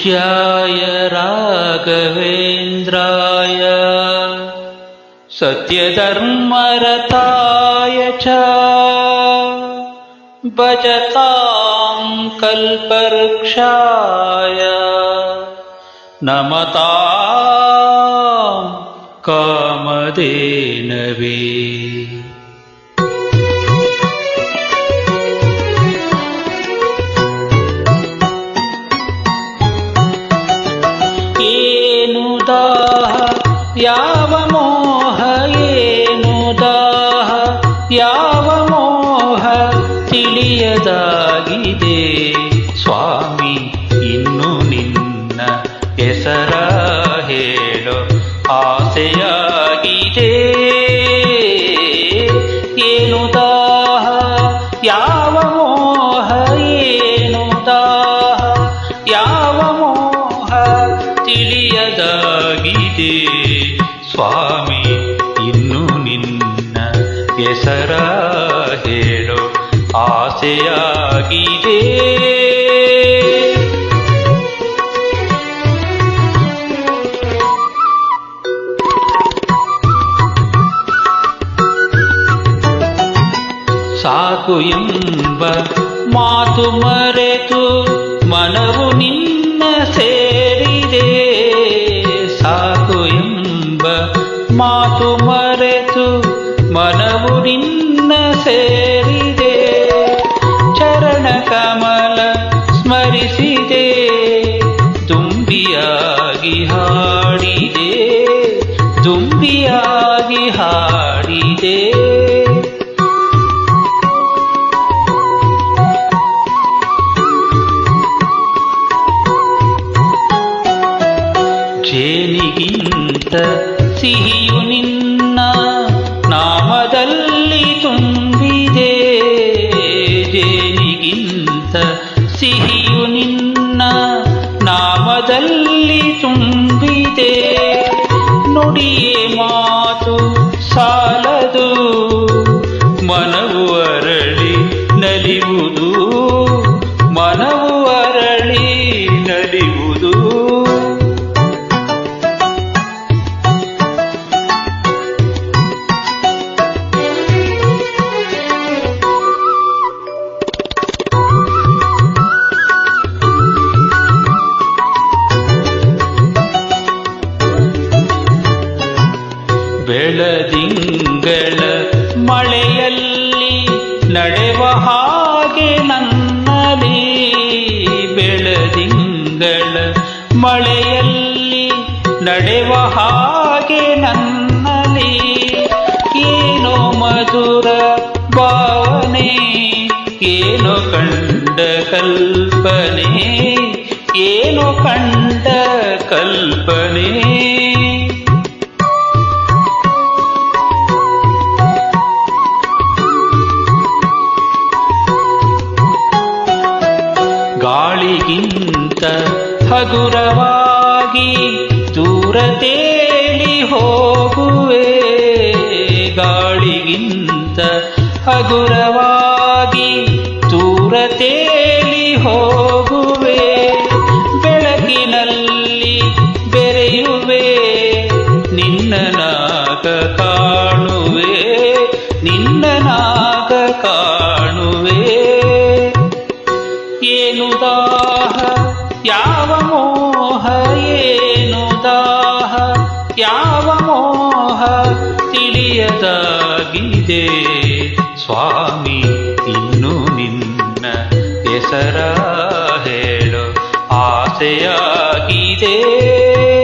पूज्याय राघवेन्द्राय सत्यधर्मरताय च भजतां कल्पवृक्षाय नमतां कामधेनवे। ಏನು ದಾಹ ಯಾವ ಮೋಹ, ಏನು ದಾಹ ಯಾವ ಮೋಹ ತಿಳಿಯದಾಗಿದೆ ಸ್ವಾಮಿ, ಇನ್ನು ನಿನ್ನ ಹೆಸರ ಹೇಳೋ ಆಸೆಯಾಗಿದೆ. ಏನು ದಾಹ ಯಾವ ಮೋಹ, ಏನು ದಾಹ ಯಾವ ಮೋಹ ತಿಳಿಯದಾಗಿದೆ ಸ್ವಾಮಿ, ಇನ್ನು ನಿನ್ನ ಹೆಸರ ಹೇಳೋ ಆಸೆಯಾಗಿದೆ. ಸಾಕು ಎಂಬ ಮಾತು ಮರೆತು ಮನವು ನಿನ್ನ ಸೇರಿದೆ. ಸಾಕು ಎಂಬ ಮಾತು ಮರೆತು ಮನವು ನಿನ್ನ ಸೇರಿದೆ. ಚರಣ ಕಮಲ ಸ್ಮರಿಸಿದೆ, ದುಂಬಿಯಾಗಿ ಹಾಡಿದೆ, ದುಂಬಿಯಾಗಿ ಹಾಡಿದೆ. ಜೇನಿಗಿಂತ ಸಿಹಿಯು ನಿನ್ನ ನಾಮದಲ್ಲಿ ತುಂಬಿದೆ. ಜೇನಿಗಿಂತ ಸಿಹಿಯು ನಿನ್ನ ನಾಮದಲ್ಲಿ ತುಂಬಿದೆ. ನುಡಿಯೇ ಮಾತು ಸಾಲದು, ಮನವು ಅರಳಿ ನಲಿಯುವುದು, ಮನವು ಅರಳಿ ನಲಿಯುವುದು. ಬೆಳದಿಂಗಳ ಮಳೆಯಲ್ಲಿ ನಡೆವ ಹಾಗೆ ನನ್ನಲ್ಲಿ, ಬೆಳದಿಂಗಳ ಮಳೆಯಲ್ಲಿ ನಡೆವ ಹಾಗೆ ನನ್ನಲ್ಲಿ. ಏನೋ ಮಧುರ ಭಾವನೆ, ಏನೋ ಕಂಡ ಕಲ್ಪನೆ, ಏನೋ ಕಂಡ ಕಲ್ಪನೆ. ಗಾಳಿಗಿಂತ ಹಗುರವಾಗಿ ದೂರ ತೇಲಿ ಹೋಗುವೆ. ಗಾಳಿಗಿಂತ ಹಗುರವಾಗಿ ದೂರ ತೇಲಿ ಹೋಗುವೆ. ಬೆಳಕಿನಲ್ಲಿ ಬೆರೆಯುವೆ, ನಿನ್ನ ನಾಗ ಕಾಣುವೆ, ನಿನ್ನ ನಾಗ ಕಾಣುವೆ. ಏನು ದಾಹ ಯಾವ ಮೋಹ, ಏನು ದಾಹ ಯಾವ ಮೋಹ ತಿಳಿಯದಾಗಿದೆ ಸ್ವಾಮಿ, ಇನ್ನು ನಿನ್ನ ಹೆಸರ ಹೇಳೋ ಆಸೆಯಾಗಿದೆ.